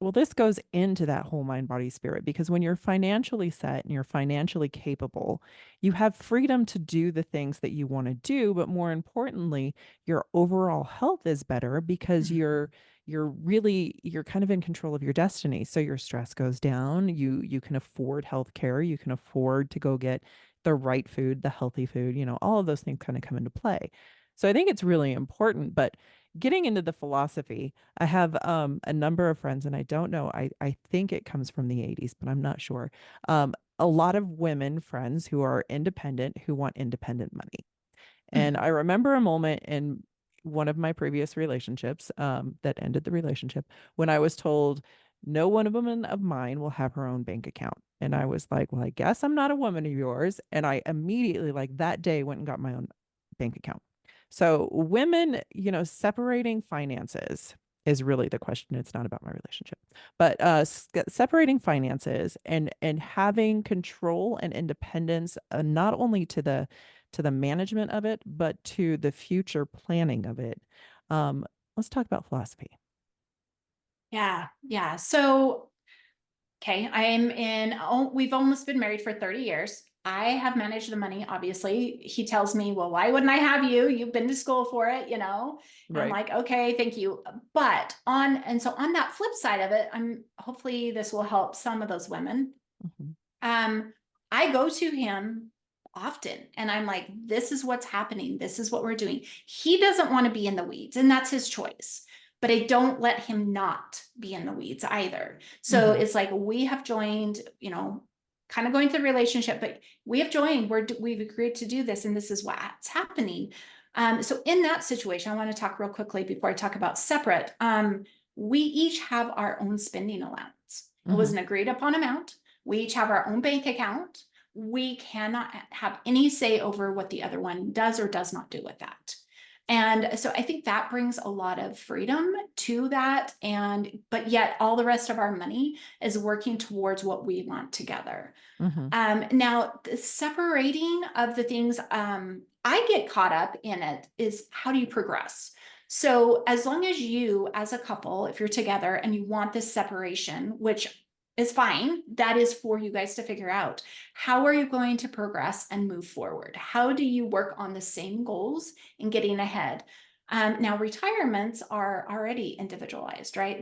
Well, this goes into that whole mind, body, spirit, because when you're financially set and you're financially capable, you have freedom to do the things that you want to do. But more importantly, your overall health is better because you're kind of in control of your destiny. So your stress goes down. You can afford health care. You can afford to go get the right food, the healthy food, all of those things kind of come into play. So I think it's really important. But getting into the philosophy, I have a number of friends, and I don't know, I think it comes from the 80s, but I'm not sure. A lot of women friends who are independent, who want independent money. And I remember a moment in one of my previous relationships that ended the relationship when I was told, no one woman of mine will have her own bank account. And I was like, well, I guess I'm not a woman of yours. And I immediately, like that day, went and got my own bank account. So women, separating finances is really the question. It's not about my relationship, but separating finances and having control and independence, not only to the management of it, but to the future planning of it. Let's talk about philosophy.
Yeah. Yeah. So, okay, we've almost been married for 30 years. I have managed the money, obviously. He tells me, well, why wouldn't I have you? You've been to school for it, And I'm like, okay, thank you. But on that flip side of it, hopefully this will help some of those women. I go to him often and I'm like, this is what's happening. This is what we're doing. He doesn't want to be in the weeds, and that's his choice. But I don't let him not be in the weeds either. So it's like we have joined, kind of going through the relationship, but we have joined, we've agreed to do this, and this is what's happening. So in that situation, I want to talk real quickly before I talk about separate. We each have our own spending allowance. It was an agreed upon amount. We each have our own bank account. We cannot have any say over what the other one does or does not do with that. And so I think that brings a lot of freedom to that. But yet all the rest of our money is working towards what we want together.
Mm-hmm.
Now, the separating of the things I get caught up in it is how do you progress? So, as long as you, as a couple, if you're together and you want this separation, which is fine, that is for you guys to figure out. How are you going to progress and move forward? How do you work on the same goals and getting ahead? Now, retirements are already individualized, right?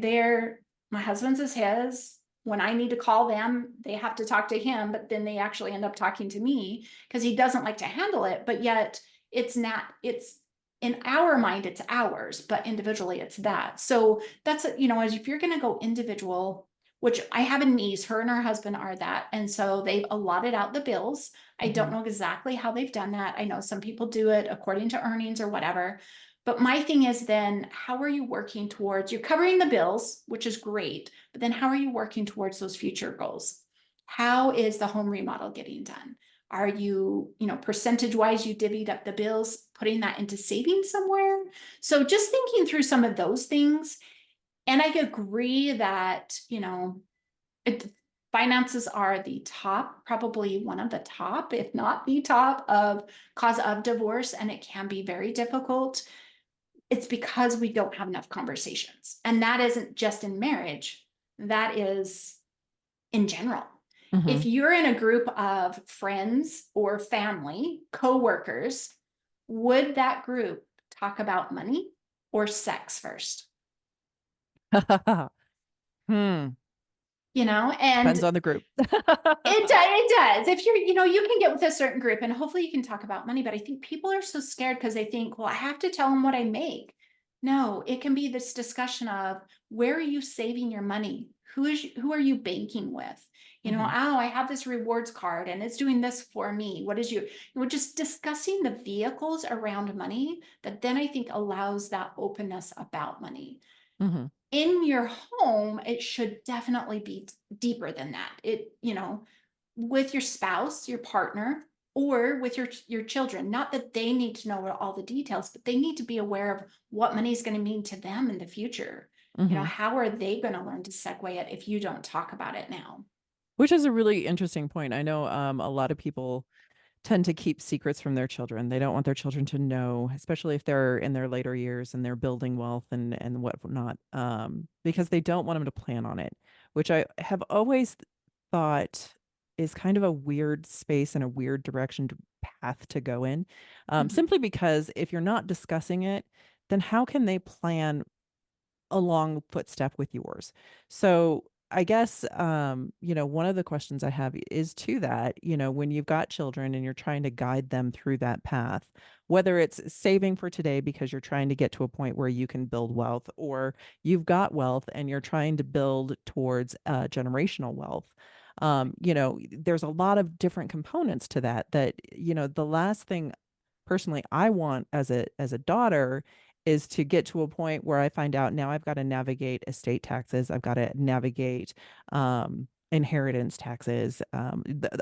My husband's is his. When I need to call them, they have to talk to him, but then they actually end up talking to me because he doesn't like to handle it. But yet it's not, it's in our mind, it's ours, but individually it's that. So that's, as if you're going to go individual, which I have a niece, her and her husband are that. And so they've allotted out the bills. I don't
Mm-hmm.
know exactly how they've done that. I know some people do it according to earnings or whatever. But my thing is then, how are you working towards, you're covering the bills, which is great, but then how are you working towards those future goals? How is the home remodel getting done? Are you, percentage wise, you divvied up the bills, putting that into savings somewhere? So just thinking through some of those things. And I agree that, it, finances are the top, probably one of the top, if not the top of cause of divorce. And it can be very difficult. It's because we don't have enough conversations. And that isn't just in marriage, that is in general.
Mm-hmm.
If you're in a group of friends or family, coworkers, would that group talk about money or sex first?
Hmm.
And
Depends on the group.
it does. If you can get with a certain group and hopefully you can talk about money, but I think people are so scared because they think, well, I have to tell them what I make. No, it can be this discussion of where are you saving your money? Who are you banking with?
Mm-hmm.
Oh, I have this rewards card and it's doing this for me. What is we're just discussing the vehicles around money that then I think allows that openness about money.
Mm-hmm.
In your home, it should definitely be deeper than that. With your spouse, your partner, or with your children. Not that they need to know all the details, but they need to be aware of what money is going to mean to them in the future.
Mm-hmm.
How are they going to learn to segue it if you don't talk about it now?
Which is a really interesting point. I know a lot of people tend to keep secrets from their children. They don't want their children to know, especially if they're in their later years and they're building wealth and whatnot, because they don't want them to plan on it, which I have always thought is kind of a weird space and a weird direction path to go in,
Mhm.
simply because if you're not discussing it, then how can they plan a long footstep with yours? So I guess one of the questions I have is to that, when you've got children and you're trying to guide them through that path, whether it's saving for today because you're trying to get to a point where you can build wealth, or you've got wealth and you're trying to build towards generational wealth. There's a lot of different components to that, the last thing personally I want as a daughter is to get to a point where I find out now I've got to navigate estate taxes, I've got to navigate inheritance taxes,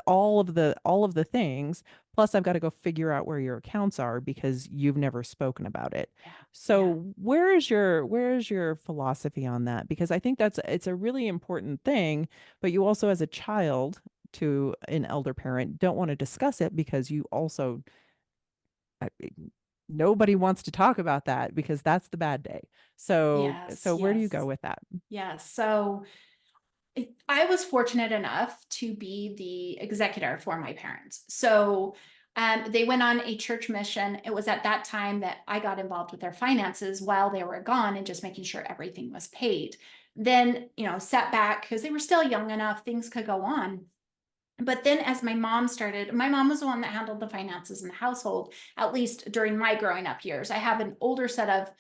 all of the things. Plus, I've got to go figure out where your accounts are because you've never spoken about it.
Yeah. Yeah.
So where is your philosophy on that? Because I think it's a really important thing, but you also, as a child to an elder parent, don't want to discuss it because you also I, nobody wants to talk about that because that's the bad day. So
Yes.
where do you go
Yes.
with that?
Yes. So I was fortunate enough to be the executor for my parents. So they went on a church mission. It was at that time that I got involved with their finances while they were gone and just making sure everything was paid. Then, sat back because they were still young enough, things could go on. But then as my mom was the one that handled the finances in the household, at least during my growing up years. I have an older set of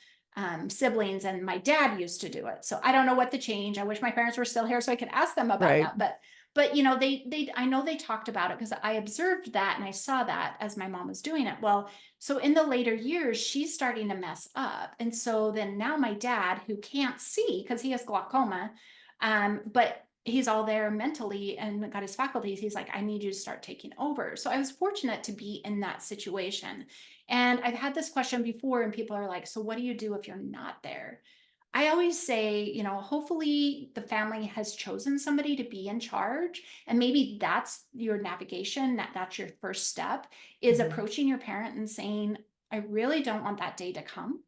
siblings and my dad used to do it. So I don't know what the change. I wish my parents were still here so I could ask them about
Right.
that. But I know they talked about it because I observed that and I saw that as my mom was doing it. Well, so in the later years, she's starting to mess up. And so then now my dad, who can't see because he has glaucoma, but he's all there mentally and got his faculties. He's like, I need you to start taking over. So I was fortunate to be in that situation. And I've had this question before, and people are like, so what do you do if you're not there? I always say, hopefully the family has chosen somebody to be in charge. And maybe that's your navigation, that's your first step, is
Mhm.
approaching your parent and saying, I really don't want that day to come.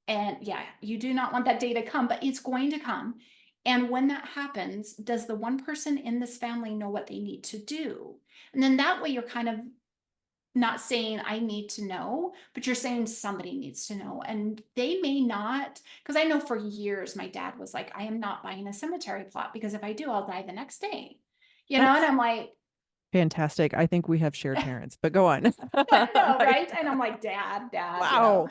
And yeah, you do not want that day to come, but it's going to come. And when that happens, does the one person in this family know what they need to do? And then that way you're kind of not saying I need to know, but you're saying somebody needs to know. And they may not, because I know for years my dad was like, I am not buying a cemetery plot because if I do, I'll die the next day. And
That's
I'm like,
fantastic. I think we have shared parents, but go on.
I know,
Like,
right? And I'm like, dad.
wow.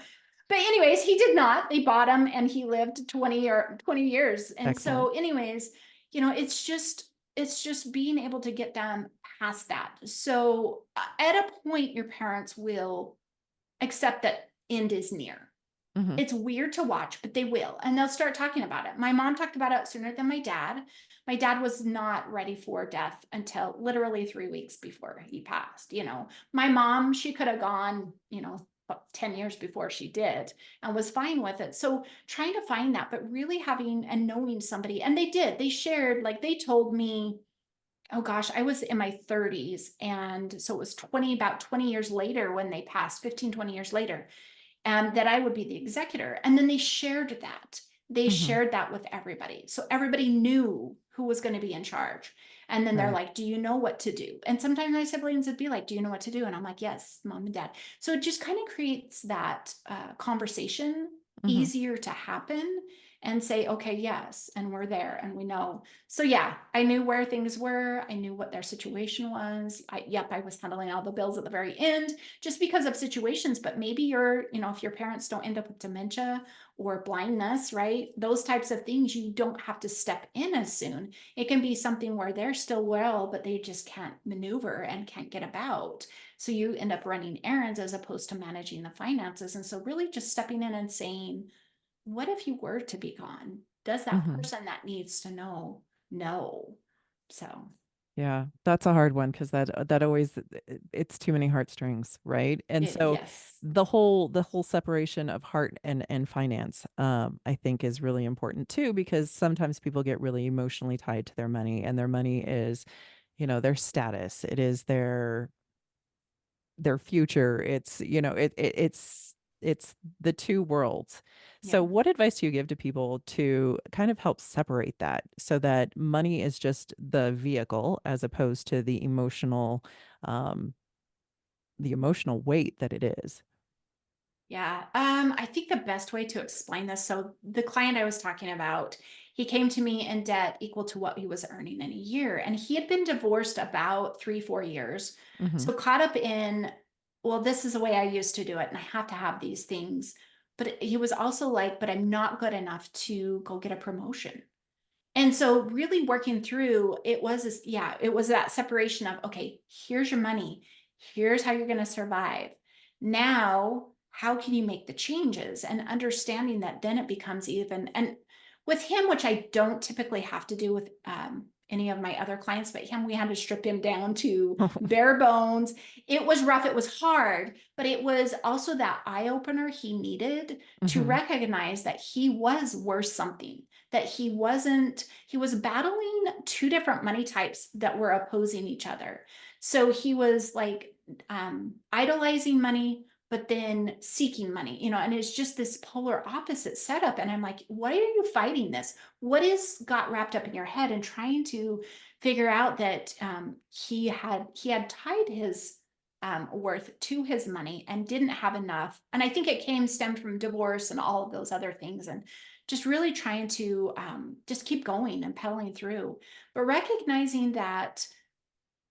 But anyways, he did not. They bought him and he lived 20 years. And
Excellent.
so anyways, it's just being able to get them past that. So at a point your parents will accept that end is near.
Mhm.
It's weird to watch, but they will. And they'll start talking about it. My mom talked about it sooner than my dad. My dad was not ready for death until literally 3 weeks before he passed. My mom, she could have gone, 10 years before she did and was fine with it. So trying to find that, but really having and knowing somebody, and they shared, like they told me, oh gosh, I was in my 30s. And so it was about 20 years later when they passed, 15, 20 years later, and that I would be the executor. And then they shared that. They
Mhm.
shared that with everybody. So everybody knew who was going to be in charge. And then they're
Right.
like, do you know what to do? And sometimes my siblings would be like, do you know what to do? And I'm like, yes, mom and dad. So it just kind of creates that conversation
Mhm.
easier to happen and say, okay, yes. And we're there and we know. So yeah, I knew where things were. I knew what their situation was. I was handling all the bills at the very end just because of situations. But maybe if your parents don't end up with dementia or blindness, right? Those types of things, you don't have to step in as soon. It can be something where they're still well, but they just can't maneuver and can't get about. So you end up running errands as opposed to managing the finances. And so really just stepping in and saying, what if you were to be gone? Does that
Mhm.
person that needs to know know? So
Yeah, that's a hard one because that always it's too many heartstrings, right? And so
yes.
the whole separation of heart and finance, I think is really important too, because sometimes people get really emotionally tied to their money, and their money is, their status. It is their future. It's, it's the two worlds. So
Yeah.
what advice do you give to people to kind of help separate that so that money is just the vehicle as opposed to um the emotional weight that it is?
Yeah, I think the best way to explain this. So the client I was talking about, he came to me in debt equal to what he was earning in a year, and he had been divorced about 3, 4 years.
Mhm.
So caught up in, well, this is the way I used to do it, and I have to have these things. But he was also like, but I'm not good enough to go get a promotion. And so really working through it was this, yeah, it was that separation of, okay, here's your money. Here's how you're going to survive. Now, how can you make the changes and understanding that then it becomes even, and with him, which I don't typically have to do with any of my other clients, but him, we had to strip him down to bare bones. It was rough. It was hard, but it was also that eye opener he needed to
Mhm.
recognize that he was worth something, that he was battling two different money types that were opposing each other. So he was like idolizing money, but then seeking money, and it's just this polar opposite setup. And I'm like, why are you fighting this? What is got wrapped up in your head? And trying to figure out that he had tied his worth to his money and didn't have enough. And I think it stemmed from divorce and all of those other things. And just really trying to just keep going and pedaling through, but recognizing that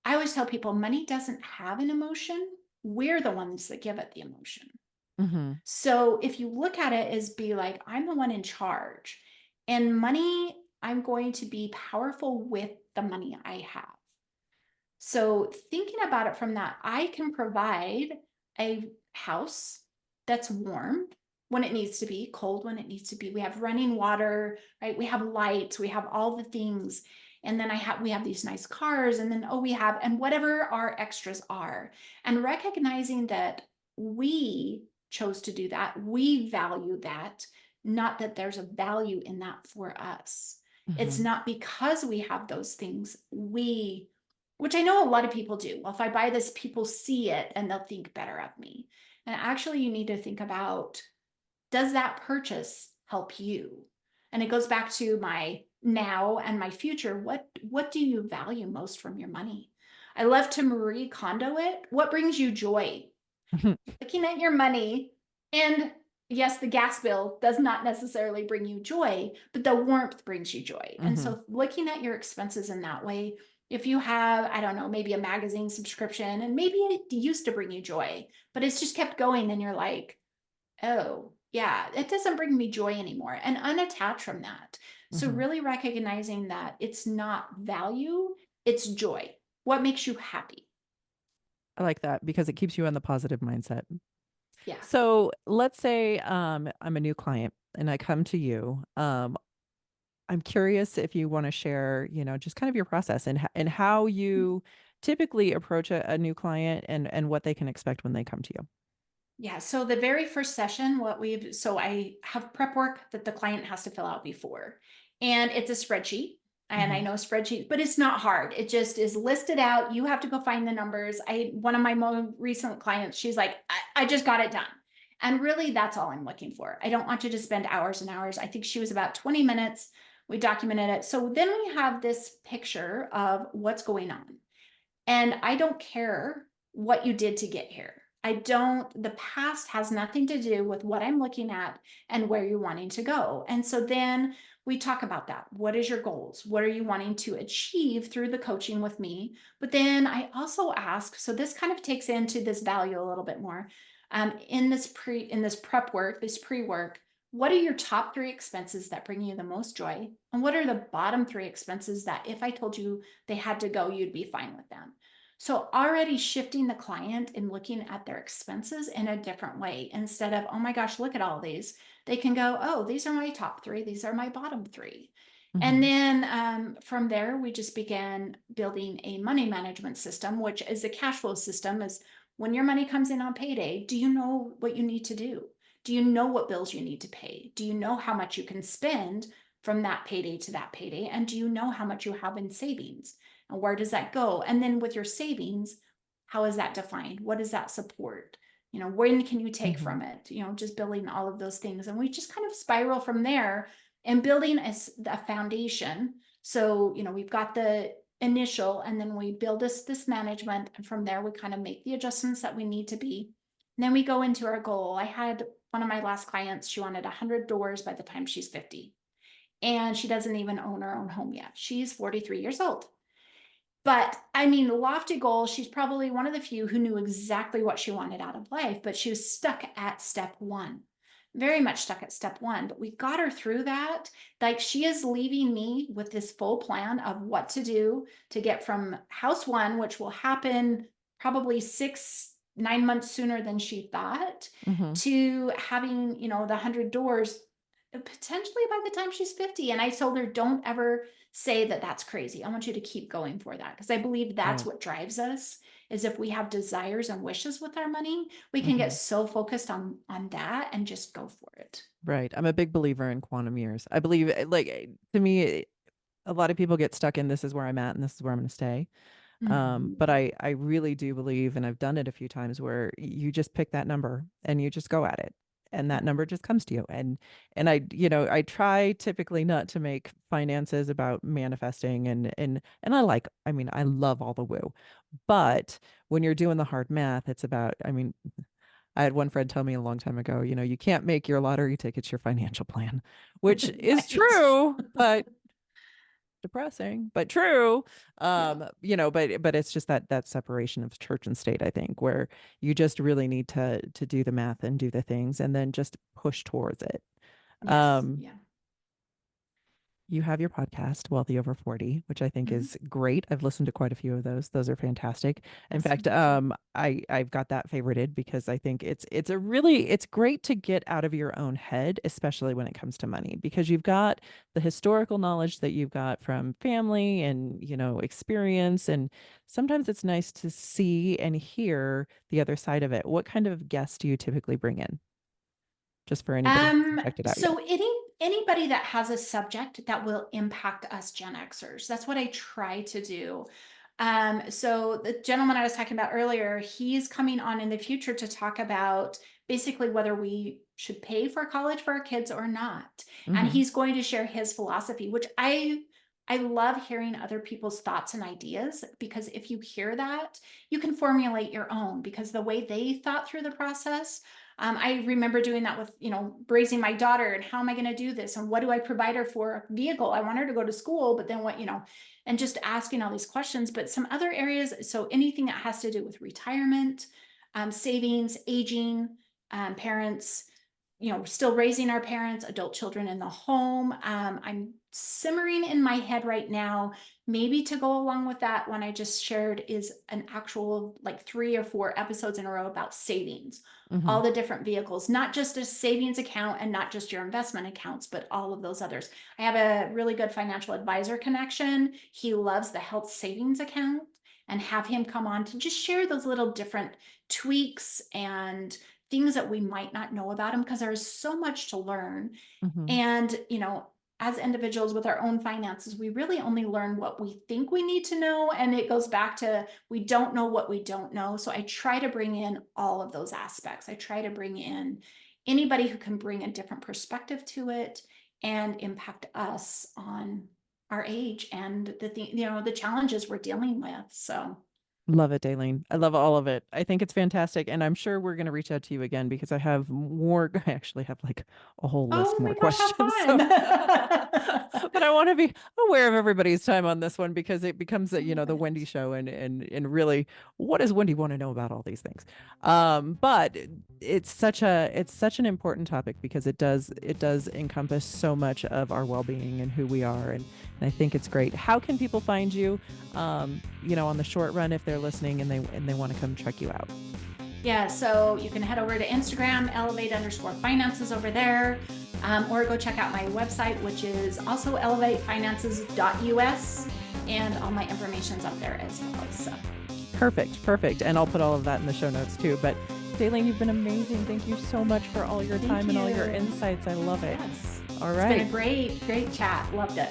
I always tell people money doesn't have an emotion. We're the ones that give it the emotion.
Mhm.
So if you look at it as be like, I'm the one in charge, and money, I'm going to be powerful with the money I have. So thinking about it from that, I can provide a house that's warm when it needs to be, cold when it needs to be. We have running water, right? We have lights, we have all the things. And then we have these nice cars, and then, oh, we have, and whatever our extras are. And recognizing that we chose to do that, we value that, not that there's a value in that for us. It's
Mhm.
not because we have those things, which I know a lot of people do. Well, if I buy this, people see it and they'll think better of me. And actually, you need to think about, does that purchase help you? And it goes back to my now and my future. What do you value most from your money? I love to Marie Kondo it. What brings you joy? Looking at your money, and yes, the gas bill does not necessarily bring you joy, but the warmth brings you joy. And
Mhm.
so looking at your expenses in that way, if you have, I don't know, maybe a magazine subscription, and maybe it used to bring you joy, but it's just kept going, and you're like, oh, yeah, it doesn't bring me joy anymore, and unattach from that. So
Mhm.
really recognizing that it's not value, it's joy. What makes you happy?
I like that because it keeps you in the positive mindset.
Yeah.
So let's say I'm a new client and I come to you. I'm curious if you want to share, just kind of your process and how you typically approach a new client and what they can expect when they come to you.
Yeah, so the very first session, so I have prep work that the client has to fill out before, and it's a spreadsheet. And I
Hmm.
know spreadsheet, but it's not hard. It just is listed out. You have to go find the numbers. One of my more recent clients, she's like, I just got it done. And really, that's all I'm looking for. I don't want you to spend hours and hours. I think she was about 20 minutes. We documented it. So then we have this picture of what's going on. And I don't care what you did to get here. The past has nothing to do with what I'm looking at and where you're wanting to go. And so then we talk about that. What is your goals? What are you wanting to achieve through the coaching with me? But then I also ask, so this kind of takes into this value a little bit more. In this prep work, this pre-work, what are your top three expenses that bring you the most joy? And what are the bottom three expenses that if I told you they had to go, you'd be fine with them? So already shifting the client and looking at their expenses in a different way, instead of, oh my gosh, look at all these. They can go, oh, these are my top three. These are my bottom three. And
Hmm.
then from there, we just began building a money management system, which is a cash flow system. Is when your money comes in on payday, do you know what you need to do? Do you know what bills you need to pay? Do you know how much you can spend from that payday to that payday? And do you know how much you have in savings? And where does that go? And then with your savings, how is that defined? What does that support? When can you take
Hmm.
from it? Just building all of those things. And we just kind of spiral from there and building a foundation. So, we've got the initial, and then we build this management. And from there, we kind of make the adjustments that we need to be. And then we go into our goal. I had one of my last clients, she wanted 100 doors by the time she's 50. And she doesn't even own her own home yet. She's 43 years old. But I mean, lofty goal. She's probably one of the few who knew exactly what she wanted out of life, but she was stuck at step one, very much stuck at step one. But we got her through that. Like, she is leaving me with this full plan of what to do to get from house one, which will happen probably 9 months sooner than she thought,
Hmm.
to having, the 100 doors potentially by the time she's 50. And I told her, don't ever say that that's crazy. I want you to keep going for that, because I believe that's
Right.
what drives us. Is if we have desires and wishes with our money, we can get
Hmm.
so focused on that and just go for it.
Right. I'm a big believer in quantum years. I believe, to me, a lot of people get stuck in this is where I'm at and this is where I'm going to stay. But
Mhm.
I really do believe, and I've done it a few times where you just pick that number and you just go at it. And that
Yeah.
number just comes to you. And I try typically not to make finances about manifesting and I love all the woo. But when you're doing the hard math, it's about, I had one friend tell me a long time ago, you can't make your lottery tickets your financial plan, which is
Right.
true, but depressing but true.
Yeah.
But it's just that separation of church and state, I think, where you just really need to do the math and do the things and then just push towards it.
Yes.
um
Yeah.
You have your podcast, Wealthy Over 40, which I think
Mhm.
is great. I've listened to quite a few of those. Those are fantastic. In
That's
fact,
wonderful.
I've got that favorited because I think it's great to get out of your own head, especially when it comes to money, because you've got the historical knowledge that you've got from family and, experience. And sometimes it's nice to see and hear the other side of it. What kind of guests do you typically bring in? Just for anybody who hasn't checked it out yet.
So anybody that has a subject that will impact us Gen Xers, that's what I try to do. So the gentleman I was talking about earlier, he's coming on in the future to talk about basically whether we should pay for college for our kids or not. And
Hmm.
he's going to share his philosophy, which I love hearing other people's thoughts and ideas, because if you hear that, you can formulate your own, because the way they thought through the process, I remember doing that with, raising my daughter, and how am I going to do this? And what do I provide her for a vehicle? I want her to go to school, but then what, and just asking all these questions. But some other areas, so anything that has to do with retirement, savings, aging, parents, still raising our parents, adult children in the home. I'm simmering in my head right now. Maybe to go along with that one I just shared is an actual like 3 or 4 episodes in a row about savings,
Hmm.
all the different vehicles, not just a savings account and not just your investment accounts, but all of those others. I have a really good financial advisor connection. He loves the health savings account, and have him come on to just share those little different tweaks and things that we might not know about them, because there's so much to learn.
Hmm.
And, as individuals with our own finances, we really only learn what we think we need to know. And it goes back to we don't know what we don't know. So I try to bring in all of those aspects. I try to bring in anybody who can bring a different perspective to it and impact us on our age and the challenges we're dealing with. So,
Love it, Dalene. I love all of it. I think it's fantastic. And I'm sure we're going to reach out to you again because I have more. I actually have like a whole list
oh
more
my gosh, how
questions. So,
fun.
but I want to be aware of everybody's time on this one because it becomes
I love
the Wendy
it.
show and really what does Wendy want to know about all these things? But it's such an important topic because it does encompass so much of our well-being and who we are. And I think it's great. How can people find you? On the short run if they're listening and they want to come check you out.
Yeah, so you can head over to Instagram, elevate_finances over there, or go check out my website, which is also elevatefinances.us, and all my information's up there as well. So
Perfect. And I'll put all of that in the show notes too. But Dalene, you've been amazing. Thank you so much for all your
thank
time and all your
you.
insights. I love it.
Yes,
All
it's been
right.
a great chat. Loved it.